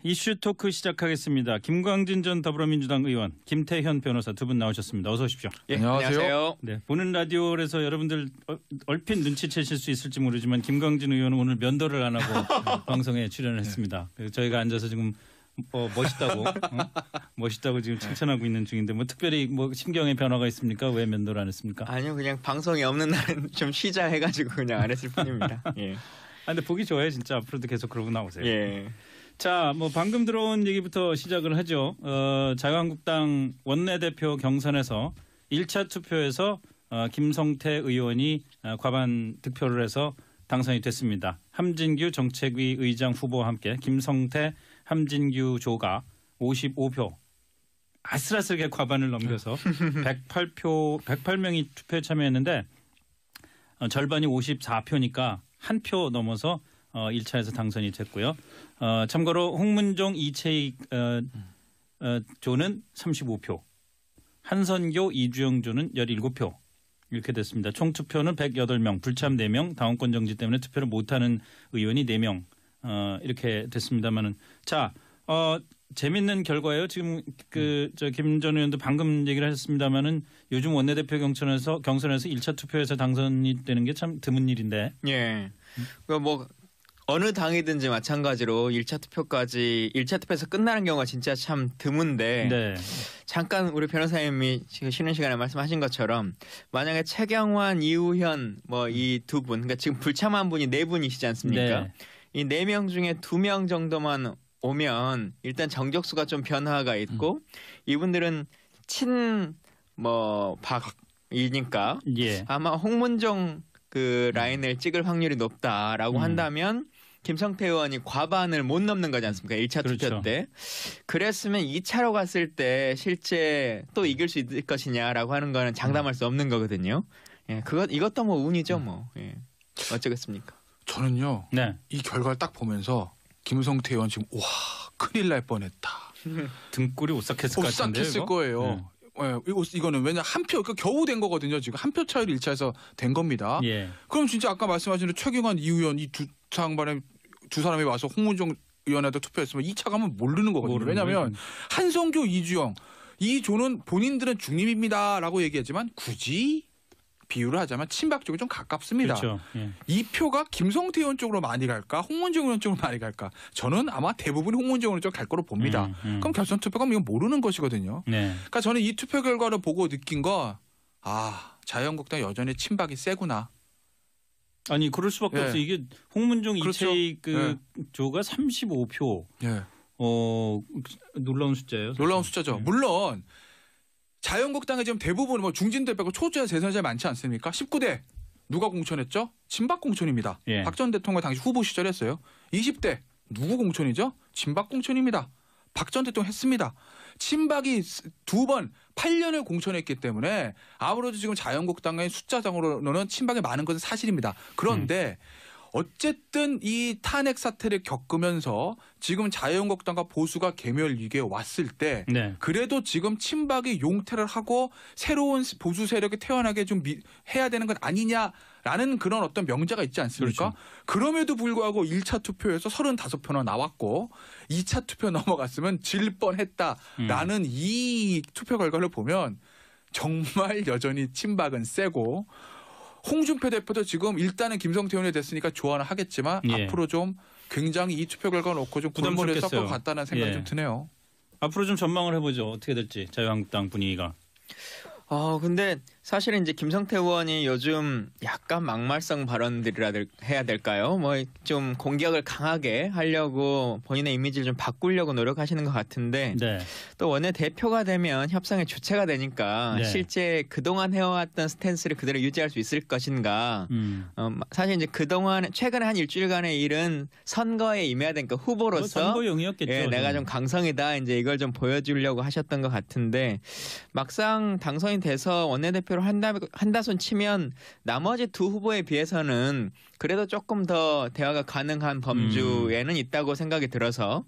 이슈 토크 시작하겠습니다. 김광진 전 더불어민주당 의원, 김태현 변호사 두 분 나오셨습니다. 어서 오십시오. 예, 안녕하세요. 네, 보는 라디오에서 여러분들 얼핏 눈치채실 수 있을지 모르지만 김광진 의원은 오늘 면도를 안 하고 방송에 출연했습니다. 그래서 저희가 앉아서 지금 멋있다고 지금 칭찬하고 있는 중인데 뭐 특별히 뭐 심경의 변화가 있습니까? 왜 면도를 안 했습니까? 아니요, 그냥 방송이 없는 날은 좀 쉬자 해가지고 그냥 안 했을 뿐입니다. 예. 근데 보기 좋아요, 진짜. 앞으로도 계속 그러고 나오세요. 예. 자, 뭐 방금 들어온 얘기부터 시작을 하죠. 자유한국당 원내대표 경선에서 1차 투표에서 김성태 의원이 과반 득표를 해서 당선이 됐습니다. 함진규 정책위 의장 후보와 함께 김성태, 함진규 조가 55표 아슬아슬하게 과반을 넘겨서 108명이 투표에 참여했는데 절반이 54표니까 한 표 넘어서 1차에서 당선이 됐고요. 참고로 홍문종, 이채익 조는 35표, 한선교, 이주영 조는 17표 이렇게 됐습니다. 총 투표는 108명, 불참 4명, 당원권 정지 때문에 투표를 못하는 의원이 4명 이렇게 됐습니다만은 자 재밌는 결과예요. 지금 김 전 의원도 방금 얘기를 하셨습니다만은 요즘 원내대표 경선에서 1차 투표에서 당선이 되는 게 참 드문 일인데. 예. 뭐 어느 당이든지 마찬가지로 1차 투표에서 끝나는 경우가 진짜 참 드문데. 네. 잠깐 우리 변호사님이 지금 쉬는 시간에 말씀하신 것처럼 만약에 최경환, 이우현 뭐 이 두 분, 그러니까 지금 불참한 분이 4분이시지 않습니까? 네. 이 4명 중에 2명 정도만 오면 일단 정적수가 좀 변화가 있고 이분들은 박이니까 예. 아마 홍문종 그 라인을 찍을 확률이 높다라고 한다면 김성태 의원이 과반을 못 넘는 거지 않습니까? 1차 그렇죠. 투표 때. 그랬으면 2차로 갔을 때 실제 또 이길 수 있을 것이냐라고 하는 거는 장담할 수 없는 거거든요. 예, 이것도 뭐 운이죠 뭐. 예. 어쩌겠습니까? 저는요. 네. 이 결과를 딱 보면서 김성태 의원 지금 와 큰일 날 뻔했다. 등골이 오싹했을 것 같은데요. 오싹했을 거예요. 이거는 왜냐 한 표 겨우 된 거거든요. 지금 한 표 차이로 1차에서 된 겁니다. 예. 그럼 진짜 아까 말씀하신 최경환, 이우현 이 두 사람이 와서 홍문종 의원한테 투표했으면 2차 가면 모르는 거거든요. 왜냐하면 한성교, 이주영 이 조는 본인들은 중립입니다라고 얘기하지만 굳이 비유를 하자면 친박 쪽이 좀 가깝습니다. 그렇죠. 예. 이 표가 김성태 의원 쪽으로 많이 갈까 홍문종 의원 쪽으로 많이 갈까 저는 아마 대부분이 홍문종 의원 쪽으로 갈 거로 봅니다. 그럼 결선 투표가 이건 모르는 것이거든요. 네. 그러니까 저는 이 투표 결과를 보고 느낀 거 자유한국당 여전히 친박이 세구나. 아니 그럴 수밖에 없어. 이게 홍문종, 그렇죠. 이채익 조가 35표. 예. 놀라운 숫자예요. 놀라운 숫자죠. 물론 자유한국당에 지금 대부분 뭐 중진들 빼고 초주자 재선자 많지 않습니까? 19대 누가 공천했죠? 친박 공천입니다. 예. 박 전 대통령 당시 후보 시절에 했어요. 20대 누구 공천이죠? 친박 공천입니다. 박 전 대통령 했습니다. 친박이 2번 8년을 공천했기 때문에 아무래도 지금 자유한국당의 숫자상으로는 친박이 많은 것은 사실입니다. 그런데 어쨌든 이 탄핵 사태를 겪으면서 지금 자유한국당과 보수가 계멸 위기에 왔을 때 그래도 지금 친박이 용퇴를 하고 새로운 보수 세력이 태어나게 좀 해야 되는 것 아니냐라는 그런 어떤 명제가 있지 않습니까? 그렇죠. 그럼에도 불구하고 1차 투표에서 35표나 나왔고 2차 투표 넘어갔으면 질 뻔했다라는 이 투표 결과를 보면 정말 여전히 친박은 세고 홍준표 대표도 지금 일단은 김성태 의원이 됐으니까 조언을 하겠지만 앞으로 좀 굉장히 이 투표 결과 놓고 좀 골머리에 섞을 것 같다는 생각이 좀 드네요. 앞으로 좀 전망을 해보죠. 어떻게 될지 자유한국당 분위기가. 근데 사실은 이제 김성태 의원이 요즘 약간 막말성 발언들이라 해야 될까요? 뭐 좀 공격을 강하게 하려고 본인의 이미지를 좀 바꾸려고 노력하시는 것 같은데 또 원내 대표가 되면 협상의 주체가 되니까 실제 그동안 해왔던 스탠스를 그대로 유지할 수 있을 것인가. 사실 이제 그동안 최근에 한 일주일간의 일은 선거에 임해야 되니까 후보로서 선거용이었겠죠. 내가 좀 강성이다. 이제 이걸 좀 보여주려고 하셨던 것 같은데 막상 당선이 돼서 원내대표를 한다손 치면 나머지 두 후보에 비해서는 그래도 조금 더 대화가 가능한 범주에는 있다고 생각이 들어서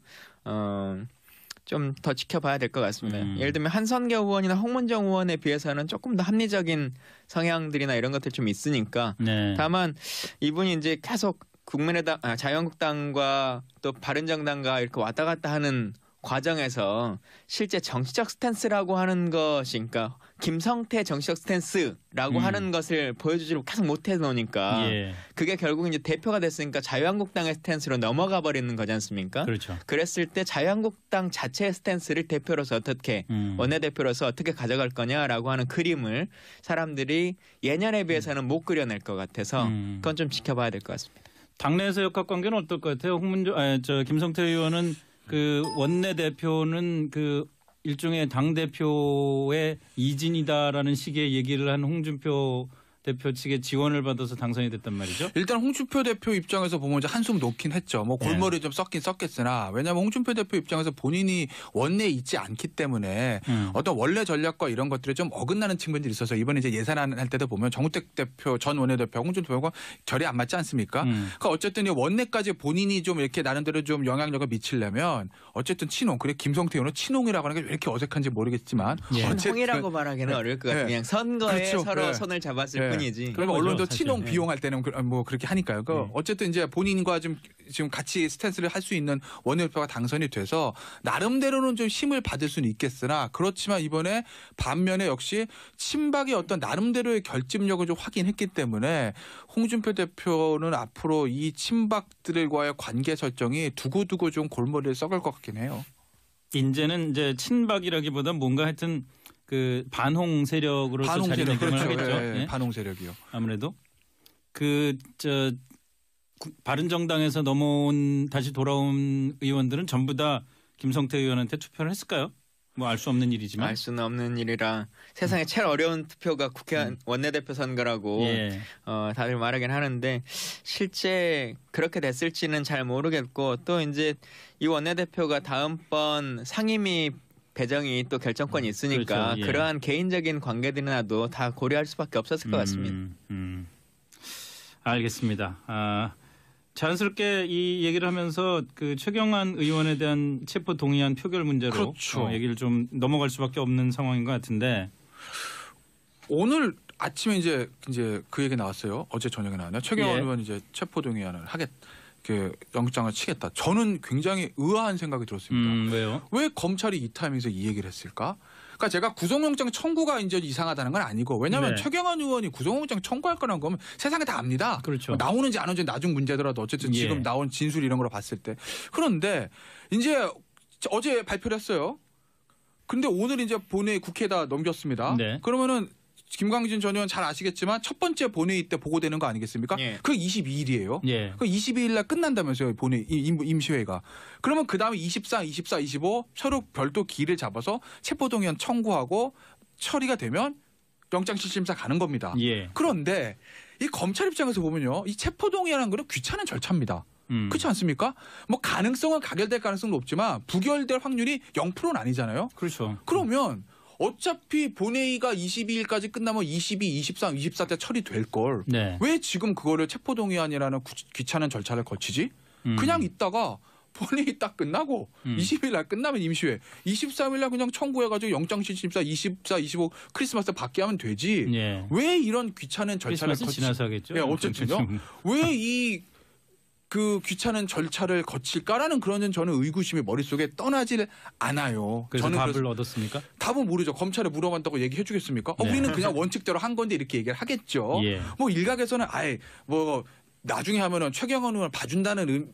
좀 더 지켜봐야 될 것 같습니다. 예를 들면 한선교 의원이나 홍문정 의원에 비해서는 조금 더 합리적인 성향들이나 이런 것들이 좀 있으니까 다만 이분이 이제 계속 국민의당, 자유한국당과 또 바른정당과 이렇게 왔다 갔다 하는 과정에서 실제 정치적 스탠스라고 하는 것이, 그러니까 김성태 정치적 스탠스라고 하는 것을 보여주지를 계속 못해 놓으니까 예. 그게 결국 이제 대표가 됐으니까 자유한국당의 스탠스로 넘어가 버리는 거지 않습니까? 그렇죠. 그랬을 때 자유한국당 자체의 스탠스를 대표로서 어떻게 원내대표로서 어떻게 가져갈 거냐라고 하는 그림을 사람들이 예년에 비해서는 못 그려낼 것 같아서 그건 좀 지켜봐야 될 것 같습니다. 당내에서 역학관계는 어떨 것 같아요? 김성태 의원은 그 원내대표는 그 일종의 당대표의 이진이다라는 식의 얘기를 한 홍준표 대표 측의 지원을 받아서 당선이 됐단 말이죠. 일단 홍준표 대표 입장에서 보면 이제 한숨 놓긴 했죠. 뭐 골머리 좀 썩긴 썩겠으나 왜냐하면 홍준표 대표 입장에서 본인이 원내에 있지 않기 때문에 어떤 원래 전략과 이런 것들이 좀 어긋나는 측면들이 있어서 이번에 이제 예산안 할 때도 보면 정우택 대표 전 원내대표 홍준표 대표가 결이 안 맞지 않습니까? 그러니까 어쨌든 이 원내까지 본인이 좀 이렇게 나름대로 좀 영향력을 미치려면 어쨌든 친홍, 그래 김성태 의원은 친홍이라고 하는 게 왜 이렇게 어색한지 모르겠지만 친홍이라고 말하기는 어려울 것 같아요. 그냥 선거에 그렇죠. 서로 손을 잡았을 뿐이지. 그러니까 언론도 사실. 친홍 비용할 때는 뭐 그렇게 하니까요. 어쨌든 이제 본인과 지금 같이 스탠스를 할 수 있는 원내대표가 당선이 돼서 나름대로는 좀 힘을 받을 수는 있겠으나 그렇지만 이번에 반면에 역시 친박의 어떤 나름대로의 결집력을 좀 확인했기 때문에 홍준표 대표는 앞으로 이 친박들과의 관계 설정이 두고두고 좀 골머리를 썩을 것 같긴 해요. 이제는 이제 친박이라기보다 뭔가 하여튼 그 반홍 세력으로 자리매김을 그렇죠. 하겠죠. 예. 반홍 세력이요. 아무래도 바른정당에서 다시 돌아온 의원들은 전부 다 김성태 의원한테 투표를 했을까요? 뭐 알 수 없는 일이지만. 알 수는 없는 일이라 세상에 제일 어려운 투표가 국회 원내대표 선거라고 다들 말하긴 하는데 실제 그렇게 됐을지는 잘 모르겠고 또 이제 이 원내대표가 다음번 상임위 배정이 또 결정권이 있으니까 그렇죠. 그러한 개인적인 관계들이나도 다 고려할 수밖에 없었을 것 같습니다. 알겠습니다. 자연스럽게 이 얘기를 하면서 그 최경환 의원에 대한 체포 동의안 표결 문제로 그렇죠. 얘기를 좀 넘어갈 수밖에 없는 상황인 것 같은데 오늘 아침에 이제 그 얘기 나왔어요. 어제 저녁에 나왔네요. 최경환 의원 이제 체포 동의안을 그 영장을 치겠다. 저는 굉장히 의아한 생각이 들었습니다. 왜요? 왜 검찰이 이 타임에서 이 얘기를 했을까? 그러니까 제가 구속영장 청구가 이제 이상하다는 건 아니고 왜냐하면 최경환 의원이 구속영장 청구할 거라는 거면 세상에 다 압니다. 그렇죠. 나오는지 안 오는지 나중 문제더라도 어쨌든 지금 나온 진술 이런 걸로 봤을 때. 그런데 이제 어제 발표를 했어요. 근데 오늘 이제 본회의 국회에다 넘겼습니다. 네. 그러면은 김광진 전 의원 잘 아시겠지만 첫 번째 본회의 때 보고되는 거 아니겠습니까? 그 22일이에요. 그 22일 날 끝난다면서요. 본회의 임시회가. 그러면 그다음에 24, 25 서로 별도 기일을 잡아서 체포동의안 청구하고 처리가 되면 영장실질심사 가는 겁니다. 그런데 이 검찰 입장에서 보면요. 이 체포동의안은 거는 귀찮은 절차입니다. 그렇지 않습니까? 뭐 가능성은 가결될 가능성은 높지만 부결될 확률이 0%는 아니잖아요. 그렇죠. 그러면 어차피 본회의가 22일까지 끝나면 22, 23, 24때 처리될 걸. 왜 지금 그거를 체포동의안이라는 귀찮은 절차를 거치지? 그냥 있다가 본회의 딱 끝나고 20일 날 끝나면 임시회 23일 날 그냥 청구해가지고 영장실질심사 24, 25 크리스마스 때 받게 하면 되지. 왜 이런 귀찮은 절차를 크리스마스 지나서 하겠죠. 어쨌든요. 왜 그 귀찮은 절차를 거칠까라는 그런 저는 의구심이 머릿속에 떠나질 않아요. 그래서 저는 답을 얻었습니까? 답은 모르죠. 검찰에 물어봤다고 얘기해 주겠습니까? 우리는 그냥 원칙대로 한 건데 이렇게 얘기를 하겠죠. 뭐 일각에서는 아예 뭐 나중에 하면은 최경환 의원 봐준다는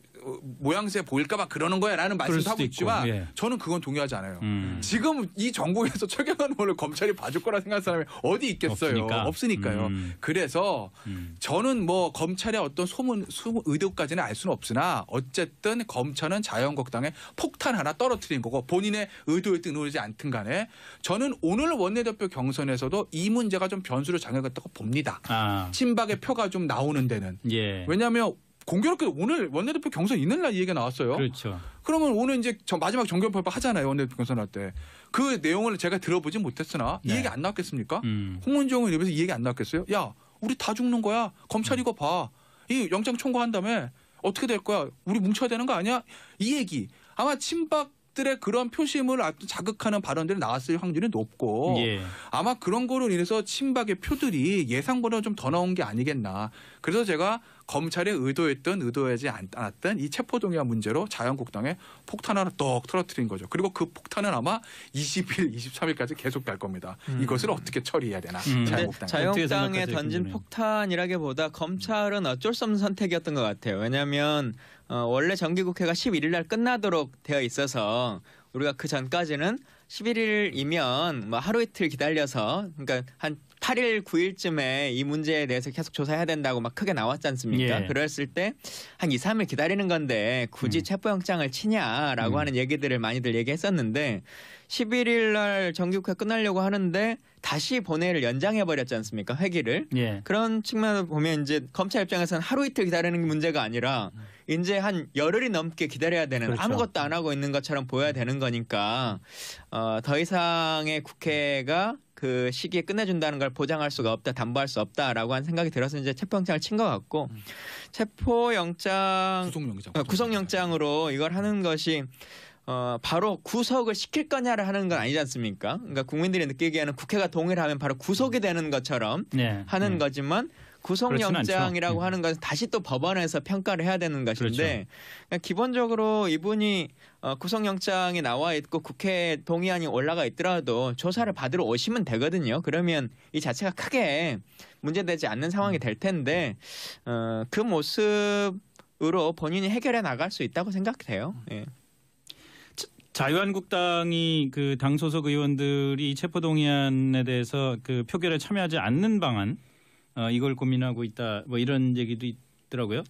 모양새 보일까봐 그러는 거야라는 말씀도 하고 있지만 저는 그건 동의하지 않아요. 지금 이 정부에서 최경환 의원을 검찰이 봐줄 거라 생각하는 사람이 어디 있겠어요. 없으니까요. 그래서 저는 뭐 검찰의 어떤 소문 의도까지는 알 수는 없으나 어쨌든 검찰은 자유한국당에 폭탄 하나 떨어뜨린 거고 본인의 의도였든 의도지 않든 간에 저는 오늘 원내대표 경선에서도 이 문제가 좀 변수를 작용했다고 봅니다. 친박의 표가 좀 나오는 데는. 왜냐하면 공교롭게 오늘 원내대표 경선 있는 날 이 얘기가 나왔어요. 그렇죠. 그러면 오늘 이제 마지막 정견 발표 하잖아요. 원내대표 경선 할 때. 그 내용을 제가 들어보진 못했으나 이 얘기 안 나왔겠습니까? 홍문종 의원 입에서 이 얘기 안 나왔겠어요? 야, 우리 다 죽는 거야. 검찰 이거 봐. 이 영장 청구한 다음에 어떻게 될 거야? 우리 뭉쳐야 되는 거 아니야? 이 얘기. 아마 친박들의 그런 표심을 자극하는 발언들이 나왔을 확률이 높고 아마 그런 거로 인해서 친박의 표들이 예상보다 좀 더 나온 게 아니겠나. 그래서 제가 검찰이 의도했든 의도하지 않았든 이 체포동의안 문제로 자유한국당에 폭탄 하나 떡 터뜨린 거죠. 그리고 그 폭탄은 아마 20일, 23일까지 계속 갈 겁니다. 이것을 어떻게 처리해야 되나 자유한국당에 던진 폭탄이라기보다 검찰은 어쩔 수 없는 선택이었던 것 같아요. 왜냐하면 원래 정기국회가 11일 날 끝나도록 되어 있어서 우리가 그 전까지는 11일이면 뭐 하루 이틀 기다려서 그러니까 한 8일, 9일쯤에 이 문제에 대해서 계속 조사해야 된다고 막 크게 나왔지 않습니까? 예. 그랬을 때 한 2, 3일 기다리는 건데 굳이 체포영장을 치냐라고 하는 얘기들을 많이들 얘기했었는데 11일 날 정기국회 끝나려고 하는데 다시 본회의를 연장해버렸지 않습니까? 회기를. 예. 그런 측면을 보면 이제 검찰 입장에서는 하루 이틀 기다리는 문제가 아니라 이제 한 열흘이 넘게 기다려야 되는 그렇죠. 아무것도 안 하고 있는 것처럼 보여야 되는 거니까 더 이상의 국회가 그 시기에 끝내준다는 걸 보장할 수가 없다, 담보할 수 없다라고 한 생각이 들어서 이제 체포영장을 친 것 같고 체포영장, 구속영장으로 이걸 하는 것이 바로 구속을 시킬 거냐를 하는 건 아니지 않습니까? 그러니까 국민들이 느끼기에는 국회가 동의를 하면 바로 구속이 되는 것처럼 하는 거지만 구속영장이라고 하는 것은 다시 또 법원에서 평가를 해야 되는 것인데 그러니까 기본적으로 이분이 구속영장이 나와 있고 국회 동의안이 올라가 있더라도 조사를 받으러 오시면 되거든요. 그러면 이 자체가 크게 문제되지 않는 상황이 될 텐데 그 모습으로 본인이 해결해 나갈 수 있다고 생각돼요. 예. 자유한국당이 그 당 소속 의원들이 체포동의안에 대해서 그 표결에 참여하지 않는 방안 이걸 고민하고 있다. 뭐 이런 얘기도 있더라고요.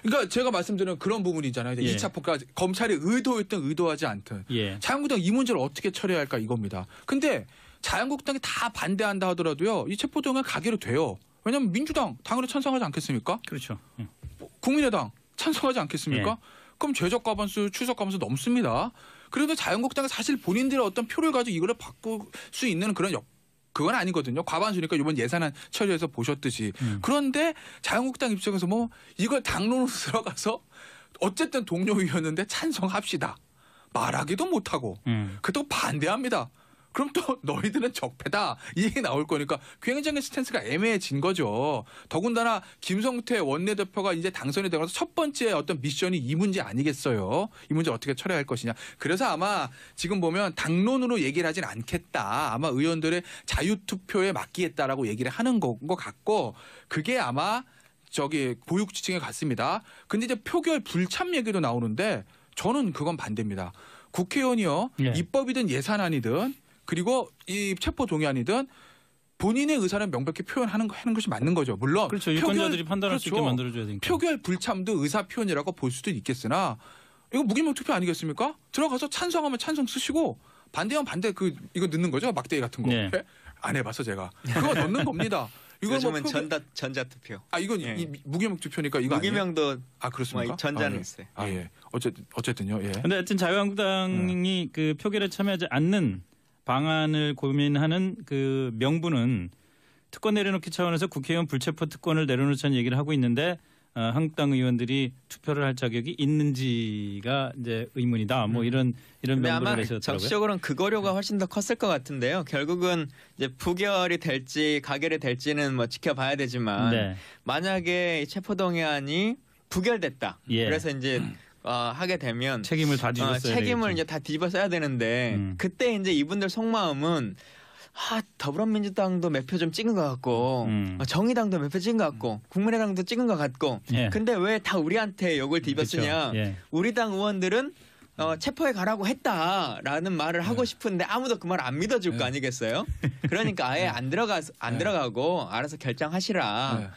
그러니까 제가 말씀드린 그런 부분이잖아요. 예. 2차 폭까지 검찰이 의도했든 의도하지 않든 예. 자유한국당 이 문제를 어떻게 처리해야 할까 이겁니다. 근데 자유한국당이 다 반대한다 하더라도요. 이 체포동의안 가결이 돼요. 왜냐하면 민주당 당연히 찬성하지 않겠습니까? 그렇죠. 예. 국민의당 찬성하지 않겠습니까? 예. 그럼 최적 과반수, 추석 과반수 넘습니다. 그래도 자유한국당은 사실 본인들의 어떤 표를 가지고 이거를 바꿀 수 있는 그런 그건 아니거든요. 과반수니까 이번 예산안 처리해서 보셨듯이. 그런데 자유한국당 입장에서 뭐 이걸 당론으로 들어가서 어쨌든 동료이었는데 찬성합시다. 말하기도 못하고 그것도 반대합니다. 그럼 또 너희들은 적폐다 이 얘기 나올 거니까 굉장히 스탠스가 애매해진 거죠. 더군다나 김성태 원내대표가 이제 당선이 되면서 첫 번째 어떤 미션이 이 문제 아니겠어요. 이 문제 어떻게 처리할 것이냐. 그래서 아마 지금 보면 당론으로 얘기를 하진 않겠다. 아마 의원들의 자유투표에 맡기겠다라고 얘기를 하는 것 같고 그게 아마 보육 지층에 갔습니다. 근데 이제 표결 불참 얘기도 나오는데 저는 그건 반대입니다. 국회의원이요. 네. 입법이든 예산안이든 그리고 이 체포동의안이든 본인의 의사를 명백히 표현하는 것이 맞는 거죠. 물론 그렇죠. 유권자들이 판단할 수 있게 만들어줘야 되니까. 표결 불참도 의사 표현이라고 볼 수도 있겠으나 이거 무기명 투표 아니겠습니까? 들어가서 찬성하면 찬성 쓰시고 반대하면 반대 이거 넣는 거죠. 막대기 같은 거. 네. 안 해봐서 제가. 그거 넣는 겁니다. 요즘은 전자투표. 이건 이 무기명 투표니까 이거 무기명도 그렇습니까? 뭐 전자는 있어요. 예. 어쨌든요. 예. 근데 하여튼 자유한국당이 그 표결에 참여하지 않는 방안을 고민하는 그 명분은 특권 내려놓기 차원에서 국회의원 불체포 특권을 내려놓자는 얘기를 하고 있는데 한국당 의원들이 투표를 할 자격이 있는지가 이제 의문이다. 뭐 이런 명분을 내세웠더라고요. 정치적으로는 그 고려가 훨씬 더 컸을 것 같은데요. 결국은 이제 부결이 될지 가결이 될지는 뭐 지켜봐야 되지만 네. 만약에 체포동의안이 부결됐다. 예. 그래서 이제 하게 되면 책임을 다 뒤집어 써야 책임을 이제 다 뒤집어 써야 되는데 그때 이제 이분들 속마음은 더불어민주당도 몇 표 좀 찍은 것 같고 정의당도 몇 표 찍은 것 같고 국민의당도 찍은 것 같고 예. 근데 왜 다 우리한테 욕을 뒤집어 쓰냐. 그렇죠. 예. 우리 당 의원들은 체포에 가라고 했다라는 말을 하고 싶은데 아무도 그 말 안 믿어줄 거 아니겠어요? 그러니까 아예 안 들어가고 알아서 결정하시라.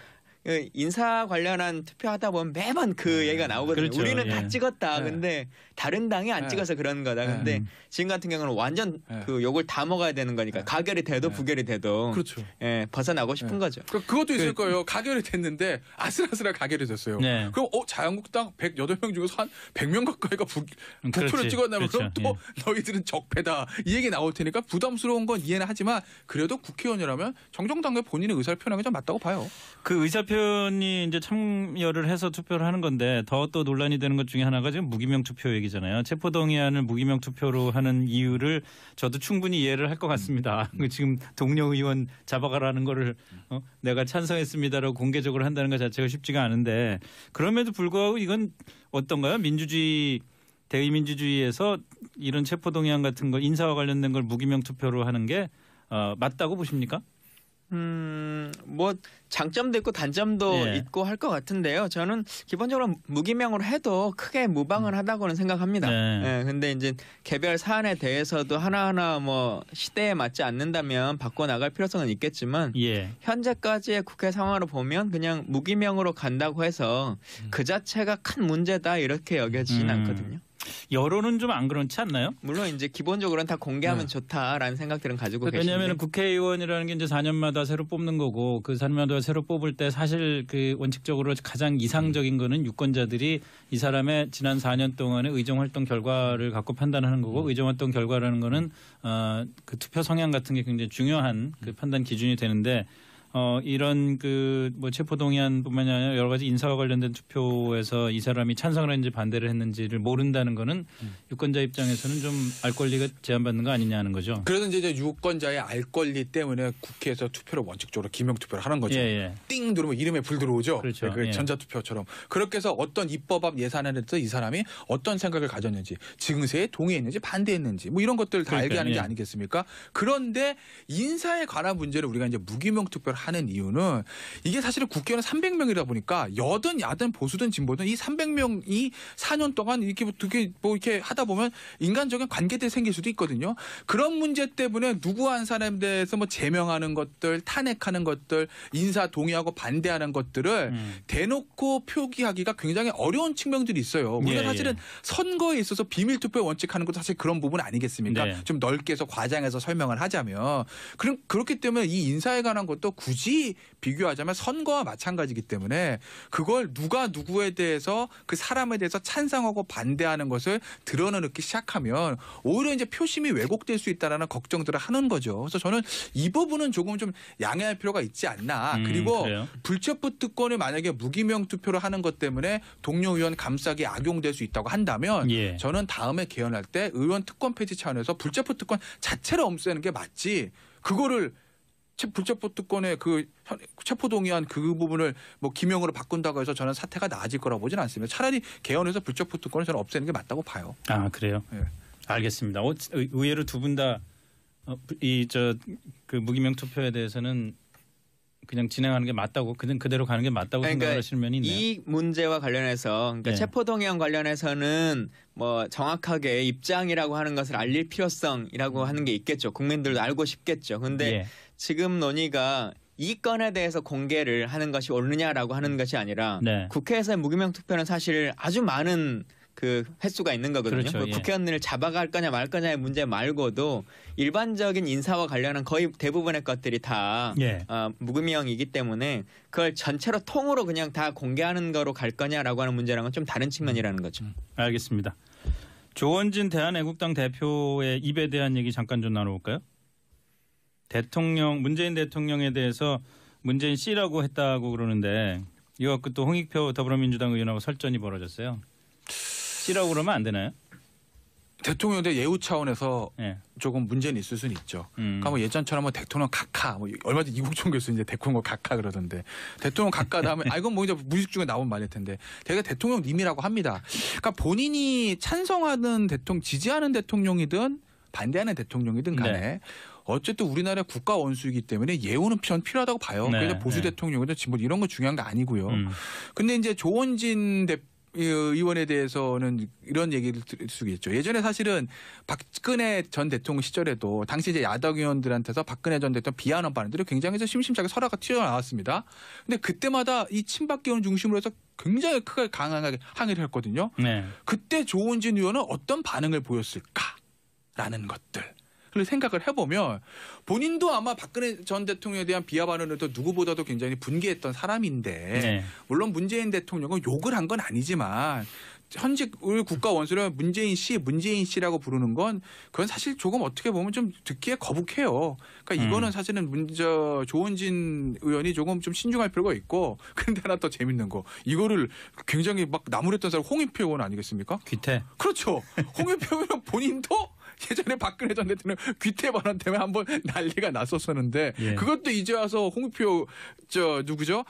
인사 관련한 투표하다 보면 매번 그 얘기가 나오거든요. 그렇죠. 우리는 다 찍었다. 근데 다른 당이 안 찍어서 그런 거다. 근데 지금 같은 경우는 완전 그 욕을 다 먹어야 되는 거니까 가결이 돼도 부결이 돼도 그렇죠. 벗어나고 싶은 거죠. 그것도 있을 거예요. 가결이 됐는데 아슬아슬하게 가결이 됐어요. 네. 그럼 자유한국당 108명 중에서 한 100명 가까이가 부표를 찍었나면 그렇죠. 그럼 또 너희들은 적폐다. 이 얘기 나올 테니까 부담스러운 건 이해는 하지만 그래도 국회의원이라면 정정당국의 본인의 의사를 표현하는 게 좀 맞다고 봐요. 그 의사 대표님이 이제 참여를 해서 투표를 하는 건데 더 또 논란이 되는 것 중에 하나가 지금 무기명 투표 얘기잖아요. 체포동의안을 무기명 투표로 하는 이유를 저도 충분히 이해를 할 것 같습니다. 지금 동료 의원 잡아가라는 거를 내가 찬성했습니다라고 공개적으로 한다는 것 자체가 쉽지가 않은데 그럼에도 불구하고 이건 어떤가요? 민주주의 대의민주주의에서 이런 체포동의안 같은 거 인사와 관련된 걸 무기명 투표로 하는 게 맞다고 보십니까? 뭐 장점도 있고 단점도 예. 있고 할 것 같은데요. 저는 기본적으로 무기명으로 해도 크게 무방을하다고는 생각합니다. 네. 예, 근데 이제 개별 사안에 대해서도 하나하나 뭐 시대에 맞지 않는다면 바꿔 나갈 필요성은 있겠지만 예. 현재까지의 국회 상황으로 보면 그냥 무기명으로 간다고 해서 그 자체가 큰 문제다 이렇게 여겨지진 않거든요. 여론은 좀 안 그렇지 않나요? 물론 이제 기본적으로는 다 공개하면 좋다라는 생각들은 가지고 계신데. 왜냐하면 국회의원이라는 게 이제 4년마다 새로 뽑는 거고 그 4년마다 새로 뽑을 때 사실 그 원칙적으로 가장 이상적인 거는 유권자들이 이 사람의 지난 4년 동안의 의정 활동 결과를 갖고 판단하는 거고 의정 활동 결과라는 거는 그 투표 성향 같은 게 굉장히 중요한 그 판단 기준이 되는데 이런 그 뭐 체포동의안뿐만이 아니라 여러 가지 인사와 관련된 투표에서 이 사람이 찬성을 했는지 반대를 했는지를 모른다는 거는 유권자 입장에서는 좀 알 권리가 제한받는 거 아니냐는 거죠. 그래서 이제 유권자의 알 권리 때문에 국회에서 투표를 원칙적으로 기명 투표를 하는 거죠. 예. 띵 누르면 이름에 불 들어오죠. 그렇죠. 그 예. 전자투표처럼. 그렇게 해서 어떤 입법안 예산안에 대해서 이 사람이 어떤 생각을 가졌는지 증세에 동의했는지 반대했는지 뭐 이런 것들을 다 알게 하는 게 아니겠습니까? 그런데 인사에 관한 문제를 우리가 이제 무기명 투표를 하는 이유는 이게 사실은 국회의원 300명이다 보니까 여든 야든 보수든 진보든 이 300명이 4년 동안 이렇게 뭐 이렇게 하다 보면 인간적인 관계들이 생길 수도 있거든요. 그런 문제 때문에 누구 한 사람에 대해서 뭐 제명하는 것들, 탄핵하는 것들, 인사 동의하고 반대하는 것들을 대놓고 표기하기가 굉장히 어려운 측면들이 있어요. 우리가 사실은 선거에 있어서 비밀 투표 원칙하는 것도 사실 그런 부분 아니겠습니까? 네. 좀 넓게 해서 과장해서 설명을 하자면 그렇기 때문에 이 인사에 관한 것도 굳이 비교하자면 선거와 마찬가지이기 때문에 그걸 누가 누구에 대해서 그 사람에 대해서 찬성하고 반대하는 것을 드러내기 시작하면 오히려 이제 표심이 왜곡될 수 있다라는 걱정들을 하는 거죠. 그래서 저는 이 부분은 조금 좀 양해할 필요가 있지 않나. 그리고 그래요? 불체포 특권을 만약에 무기명 투표로 하는 것 때문에 동료 의원 감싸기 악용될 수 있다고 한다면 예. 저는 다음에 개헌할 때 의원 특권 폐지 차원에서 불체포 특권 자체를 없애는 게 맞지. 그거를 불체포 특권의 그 체포동의안 그 부분을 뭐 기명으로 바꾼다고 해서 저는 사태가 나아질 거라고 보진 않습니다. 차라리 개헌해서 불체포 특권을 저는 없애는 게 맞다고 봐요. 아 그래요? 네. 알겠습니다. 의외로 두 분 다 이 그 무기명 투표에 대해서는 그냥 진행하는 게 맞다고 그대로 가는 게 맞다고 생각을 하시는 면이 있네요. 이 문제와 관련해서 그러니까 네. 체포동의안 관련해서는 뭐 정확하게 입장이라고 하는 것을 알릴 필요성이라고 하는 게 있겠죠. 국민들도 알고 싶겠죠. 근데 예. 지금 논의가 이 건에 대해서 공개를 하는 것이 옳느냐라고 하는 것이 아니라 네. 국회에서의 무기명 투표는 사실 아주 많은 그 횟수가 있는 거거든요. 그렇죠. 그 예. 국회의원을 잡아갈 거냐 말 거냐의 문제 말고도 일반적인 인사와 관련한 거의 대부분의 것들이 다 예. 무기명이기 때문에 그걸 전체로 통으로 그냥 다 공개하는 거로 갈 거냐라고 하는 문제랑은 좀 다른 측면이라는 거죠. 알겠습니다. 조원진 대한애국당 대표의 입에 대한 얘기 잠깐 좀 나눠볼까요? 문재인 대통령에 대해서 문재인 씨라고 했다고 그러는데 이거 갖고 또 홍익표 더불어민주당 의원하고 설전이 벌어졌어요. 씨라고 그러면 안 되나요? 대통령대 예우 차원에서 예. 조금 문제는 있을 수는 있죠. 그러니까 뭐 예전처럼 뭐 대통령 각하, 뭐 얼마 전 이국종 교수 이제 대통령 각하 그러던데 대통령 각하다 하면 이건 뭐 이제 무식 중에 나온 말일 텐데 되게 대통령님이라고 합니다. 그러니까 본인이 찬성하는 지지하는 대통령이든 반대하는 대통령이든 간에 네. 어쨌든 우리나라 국가 원수이기 때문에 예우는 필요하다고 봐요. 네. 그래서 보수 네. 대통령이든 진보 이런 거 중요한 거 아니고요. 근데 이제 조원진 의원에 대해서는 이런 얘기를 들을 수 있죠. 예전에 사실은 박근혜 전 대통령 시절에도 당시 이제 야당 의원들한테서 박근혜 전 대통령 비하하는 발언들이 굉장히 심심찮게 설화가 튀어나왔습니다. 근데 그때마다 이 친박 의원 중심으로 해서 굉장히 크게 강하게 항의를 했거든요. 네. 그때 조원진 의원은 어떤 반응을 보였을까라는 것들. 를 생각을 해보면 본인도 아마 박근혜 전 대통령에 대한 비하 발언을 또 누구보다도 굉장히 분개했던 사람인데 네. 물론 문재인 대통령은 욕을 한 건 아니지만 현직 우리 국가 원수를 문재인 씨라고 부르는 건 그건 사실 조금 어떻게 보면 좀 듣기에 거북해요. 그러니까 이거는 사실은 조원진 의원이 조금 좀 신중할 필요가 있고 그런데 하나 더 재밌는 거 이거를 굉장히 막 나무랬던 사람 홍익표 의원 아니겠습니까? 귀태. 그렇죠. 홍익표 의원 본인도 예전에 박근혜 전 대통령 귀태 발언 때문에 한번 난리가 났었었는데 예. 그것도 이제 와서 홍익표 누구죠?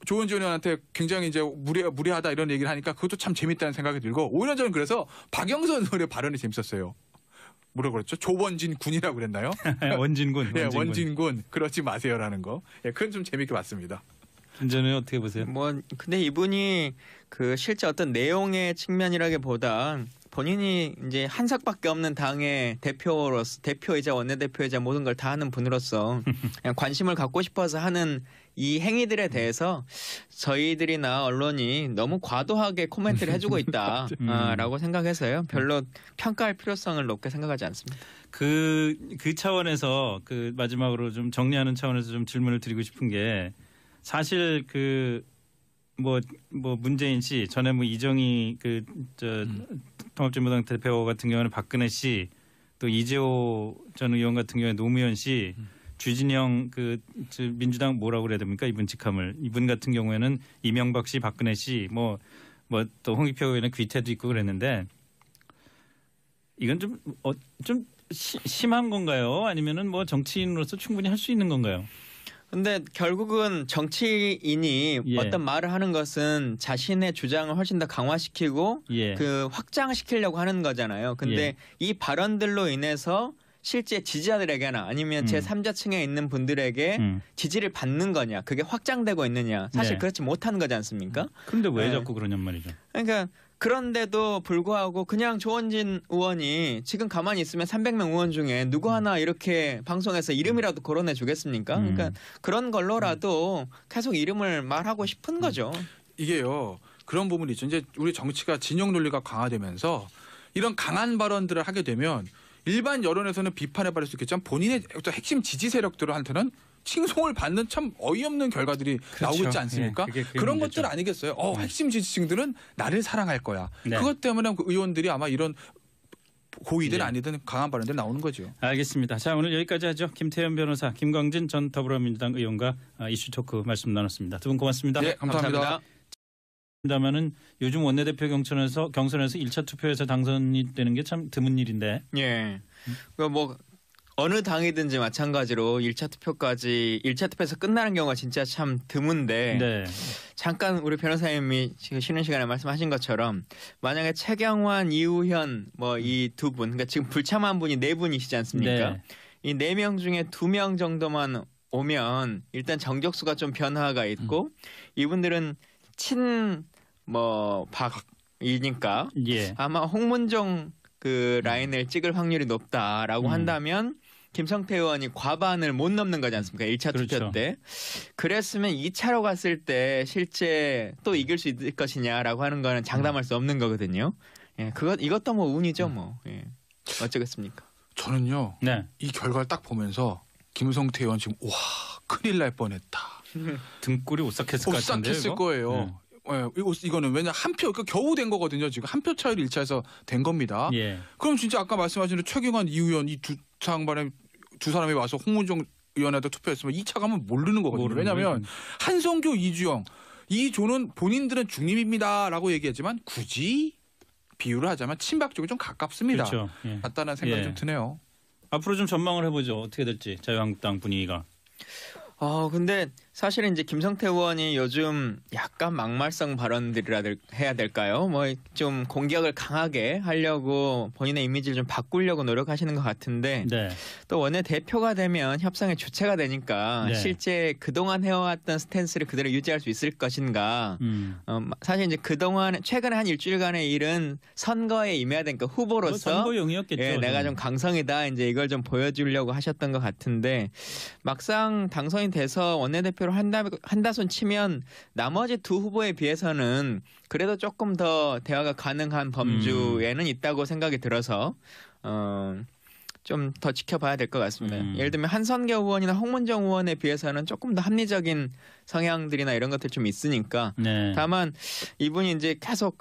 조원진 의원한테 굉장히 이제 무례하다 이런 얘기를 하니까 그것도 참 재밌다는 생각이 들고 오히려 저는 그래서 박영선 의원의 발언이 재밌었어요. 뭐라고 그랬죠? 조원진 군이라고 그랬나요? 원진군. 예, 원진군 그러지 마세요라는 거. 예, 그건 좀 재밌게 봤습니다. 김전에 어떻게 보세요? 근데 이분이 그 실제 어떤 내용의 측면이라기보다 본인이 이제 한석밖에 없는 당의 대표이자 원내대표이자 모든 걸 다 하는 분으로서 그냥 관심을 갖고 싶어서 하는 이 행위들에 대해서 저희들이나 언론이 너무 과도하게 코멘트를 해주고 있다라고 생각해서요. 별로 평가할 필요성을 높게 생각하지 않습니다. 그 차원에서 그 마지막으로 좀 정리하는 차원에서 좀 질문을 드리고 싶은 게 사실 뭐 문재인 씨 전에 뭐 이정희 통합진보당 대표 같은 경우는 박근혜 씨 또 이재호 전 의원 같은 경우에 노무현 씨 주진영 민주당 뭐라고 그래야 됩니까? 이분 직함을 이분 같은 경우에는 이명박 씨, 박근혜 씨 뭐 또 홍익표 의원은 귀태도 있고 그랬는데 이건 좀 심한 건가요? 아니면은 뭐 정치인으로서 충분히 할 수 있는 건가요? 근데 결국은 정치인이 예. 어떤 말을 하는 것은 자신의 주장을 훨씬 더 강화시키고 예. 확장시키려고 하는 거잖아요. 근데 예. 이 발언들로 인해서 실제 지지자들에게나 아니면 제3자층에 있는 분들에게 지지를 받는 거냐, 그게 확장되고 있느냐, 사실 네. 그렇지 못한 거지 않습니까? 그런데 왜 네. 자꾸 그러냔 말이죠. 그러니까 그런데도 불구하고 그냥 조원진 의원이 지금 가만히 있으면 300명 의원 중에 누구 하나 이렇게 방송에서 이름이라도 거론해 주겠습니까? 그러니까 그런 걸로라도 계속 이름을 말하고 싶은 거죠. 이게요. 그런 부분이 있죠. 이제 우리 정치가 진영 논리가 강화되면서 이런 강한 발언들을 하게 되면 일반 여론에서는 비판해 받을 수 있겠지만 본인의 어떤 핵심 지지 세력들한테는 칭송을 받는 참 어이없는 결과들이 그렇죠. 나오고 있지 않습니까? 그게 그런 문제죠. 것들 아니겠어요? 핵심 지지층들은 나를 사랑할 거야. 네. 그것 때문에 그 의원들이 아마 이런 고의든 예. 아니든 강한 발언들이 나오는 거죠. 알겠습니다. 자, 오늘 여기까지 하죠. 김태현 변호사, 김광진 전 더불어민주당 의원과 이슈 토크 말씀 나눴습니다. 두 분 고맙습니다. 네, 감사합니다. 다만은 요즘 원내대표 경선에서 1차 투표에서 당선이 되는 게 참 드문 일인데. 예. 뭐 어느 당이든지 마찬가지로 1차 투표에서 끝나는 경우가 진짜 참 드문데 네. 잠깐 우리 변호사님이 지금 쉬는 시간에 말씀하신 것처럼 만약에 최경환, 이우현 뭐 이 두 분, 그러니까 지금 불참한 분이 네 분이시지 않습니까? 네. 이 네 명 중에 2명 정도만 오면 일단 정적수가 좀 변화가 있고 이분들은 박이니까 예. 아마 홍문종 그 라인을 찍을 확률이 높다라고 한다면 김성태 의원이 과반을 못 넘는 거지 않습니까? 1차 그렇죠. 투표 때. 그랬으면 2차로 갔을 때 실제 또 이길 수 있을 것이냐라고 하는 거는 장담할 수 없는 거거든요. 예, 이것도 뭐 운이죠, 뭐. 예. 어쩌겠습니까? 저는요. 네. 이 결과를 딱 보면서 김성태 의원 지금 와 큰일 날 뻔했다. 등골이 오싹했을 것 같은데요. 오싹했을 이거? 거예요. 예, 이거는 왜냐 한 표 겨우 된 거거든요. 지금 한 표 차이로 1차에서 된 겁니다. 예. 그럼 진짜 아까 말씀하신 최경환, 이우현 이 두 사람이 와서 홍문종 의원한테 투표했으면 2차 가면 모르는 거거든요. 왜냐하면 한성교, 이주영 이 조는 본인들은 중립입니다라고 얘기하지만 굳이 비유를 하자면 친박 쪽이 좀 가깝습니다. 그렇죠. 예. 같다는 생각이 예. 좀 드네요. 앞으로 좀 전망을 해보죠. 어떻게 될지 자유한국당 분위기가. 근데 사실은 이제 김성태 의원이 요즘 약간 막말성 발언들이라 해야 될까요? 뭐 좀 공격을 강하게 하려고 본인의 이미지를 좀 바꾸려고 노력하시는 것 같은데 네. 또 원내 대표가 되면 협상의 주체가 되니까 네. 실제 그동안 해왔던 스탠스를 그대로 유지할 수 있을 것인가. 사실 이제 그동안 최근에 한 일주일간의 일은 선거에 임해야 되니까 후보로서 선거용이었겠죠. 예, 내가 좀 강성이다 이제 이걸 좀 보여주려고 하셨던 것 같은데 막상 당선이 돼서 원내대표로 한다 손 치면 나머지 두 후보에 비해서는 그래도 조금 더 대화가 가능한 범주에는 있다고 생각이 들어서 좀 더 지켜봐야 될 것 같습니다. 예를 들면 한선교 의원이나 홍문정 의원에 비해서는 조금 더 합리적인 성향들이나 이런 것들 좀 있으니까 네. 다만 이분이 이제 계속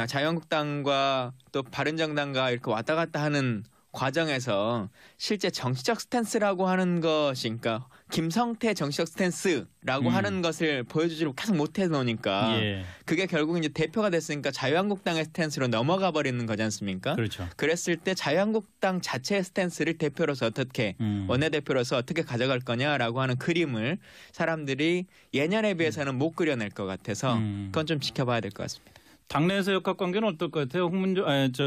자유한국당과 또 바른정당과 이렇게 왔다 갔다 하는 과정에서 실제 정치적 스탠스라고 하는 것이, 그러니까 김성태 정치적 스탠스라고 하는 것을 보여주지를 계속 못해 놓으니까 그게 결국 이제 대표가 됐으니까 자유한국당의 스탠스로 넘어가 버리는 거지 않습니까? 그렇죠. 그랬을 때 자유한국당 자체의 스탠스를 대표로서 어떻게 원내대표로서 어떻게 가져갈 거냐라고 하는 그림을 사람들이 예년에 비해서는 못 그려낼 것 같아서 그건 좀 지켜봐야 될 것 같습니다. 당내에서 역학관계는 어떨 것 같아요?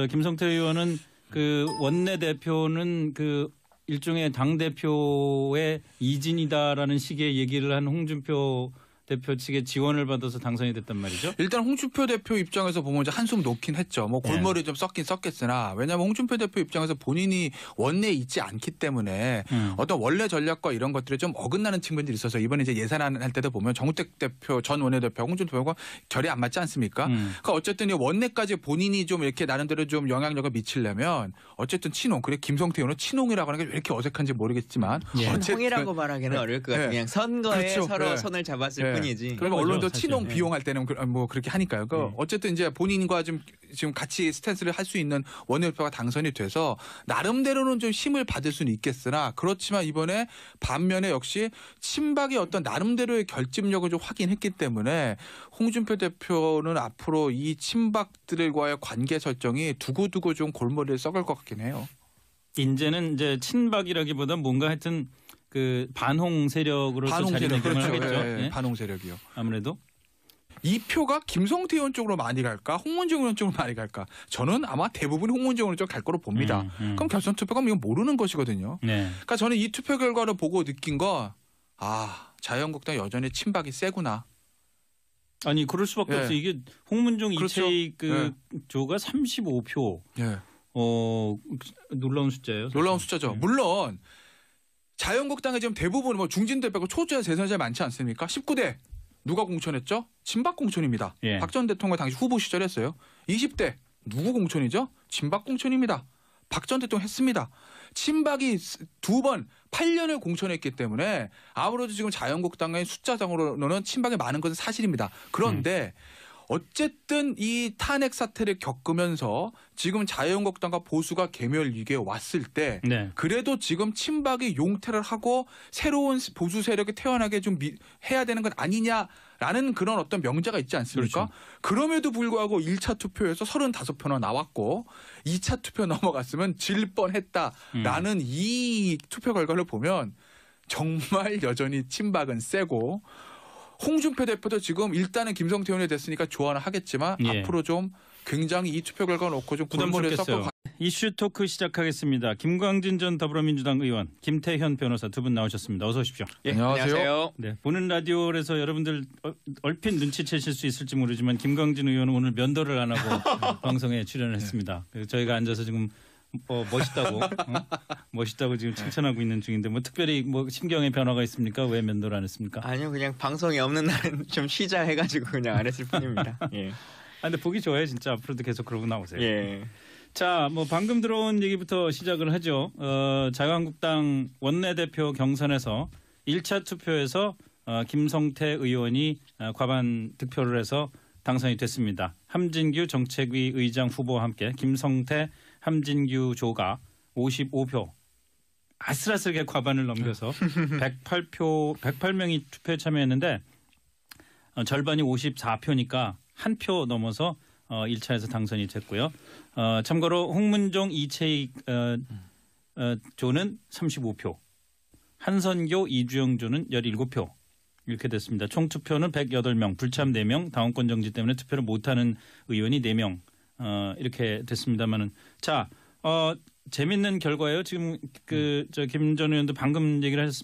김성태 의원은 그 원내대표는 그 일종의 당대표의 이진이다라는 식의 얘기를 한 홍준표 대표 측의 지원을 받아서 당선이 됐단 말이죠. 일단 홍준표 대표 입장에서 보면 이제 한숨 놓긴 했죠. 뭐 골머리 좀 썩긴 썩겠으나, 왜냐하면 홍준표 대표 입장에서 본인이 원내에 있지 않기 때문에 어떤 원래 전략과 이런 것들이 좀 어긋나는 측면들이 있어서 이번에 이제 예산안 할 때도 보면 정우택 대표, 전 원내대표, 홍준표 대표가 결이 안 맞지 않습니까? 그러니까 어쨌든 이 원내까지 본인이 좀 이렇게 나름대로 좀 영향력을 미치려면 어쨌든 친홍, 그래 김성태 의원은 친홍이라고 하는 게 왜 이렇게 어색한지 모르겠지만 친홍이라고 말하기는 어려울 것 같아요. 그냥 선거에 그렇죠. 서로 손을 잡았을 뿐이지. 그러면 언론도 사실. 친홍 비용할 때는 뭐 그렇게 하니까요. 어쨌든 이제 본인과 지금 같이 스탠스를 할 수 있는 원내대표가 당선이 돼서 나름대로는 좀 힘을 받을 수는 있겠으나, 그렇지만 이번에 반면에 역시 친박의 어떤 나름대로의 결집력을 좀 확인했기 때문에 홍준표 대표는 앞으로 이 친박들과의 관계 설정이 두고두고 좀 골머리를 썩을 것 같긴 해요. 이제는 이제 친박이라기보다 뭔가 하여튼 그 반홍 세력으로서 자리매김을 그렇죠. 하겠죠. 반홍 세력이요. 아무래도 이 표가 김성태 의원 쪽으로 많이 갈까, 홍문정 의원 쪽으로 많이 갈까? 저는 아마 대부분 홍문정 의원 쪽 갈 거로 봅니다. 그럼 결선 투표가 이건 모르는 것이거든요. 그러니까 저는 이 투표 결과를 보고 느낀 거, 자유한국당 여전히 친박이 세구나. 아니 그럴 수밖에 없어. 이게 홍문종 그렇죠. 이채익 조가 35표. 놀라운 숫자예요. 사실. 놀라운 숫자죠. 물론 자유한국당에 지금 대부분 뭐 중진들 빼고 초주야 재선자 많지 않습니까? 19대 누가 공천했죠? 친박 공천입니다. 박 전 대통령 당시 후보 시절 했어요. 20대 누구 공천이죠? 친박 공천입니다. 박 전 대통령 했습니다. 친박이 2번 8년을 공천했기 때문에 아무래도 지금 자유한국당의 숫자상으로는 친박이 많은 것은 사실입니다. 그런데 어쨌든 이 탄핵 사태를 겪으면서 지금 자유한국당과 보수가 계멸 위기에 왔을 때 그래도 지금 친박이 용퇴를 하고 새로운 보수 세력이 태어나게 좀 해야 되는 것 아니냐라는 그런 어떤 명제가 있지 않습니까? 그렇죠. 그럼에도 불구하고 1차 투표에서 35표나 나왔고 2차 투표 넘어갔으면 질 뻔했다라는 이 투표 결과를 보면 정말 여전히 친박은 세고, 홍준표 대표도 지금 일단은 김성태 의원이 됐으니까 좋아는 하겠지만 앞으로 좀 굉장히 이 투표 결과 놓고 좀 골머리에 썩고. 이슈 토크 시작하겠습니다. 김광진 전 더불어민주당 의원, 김태현 변호사 두 분 나오셨습니다. 어서 오십시오. 안녕하세요. 네, 보는 라디오에서 여러분들 얼핏 눈치채실 수 있을지 모르지만 김광진 의원은 오늘 면도를 안 하고 방송에 출연을 했습니다. 저희가 앉아서 지금 멋있다고 지금 칭찬하고 있는 중인데 뭐 특별히 뭐 심경의 변화가 있습니까? 왜 면도를 안 했습니까? 아니요, 그냥 방송이 없는 날은 좀 쉬자 해가지고 그냥 안 했을 뿐입니다. 근데 보기 좋아요, 진짜. 앞으로도 계속 그러고 나오세요. 자, 뭐 방금 들어온 얘기부터 시작을 하죠. 자유한국당 원내대표 경선에서 1차 투표에서 김성태 의원이 과반 득표를 해서 당선이 됐습니다. 함진규 정책위 의장 후보와 함께 김성태 함진규 조가 55표 아슬아슬하게 과반을 넘겨서 108명이 투표에 참여했는데 절반이 54표니까 한 표 넘어서 1차에서 당선이 됐고요. 참고로 홍문종 이채익 조는 35표, 한선교 이주영 조는 17표 이렇게 됐습니다. 총 투표는 108명, 불참 4명, 당원권 정지 때문에 투표를 못하는 의원이 4명 이렇게 됐습니다만은 자 재밌는 결과예요. 지금 김 전 의원도 방금 얘기를 하셨습니다.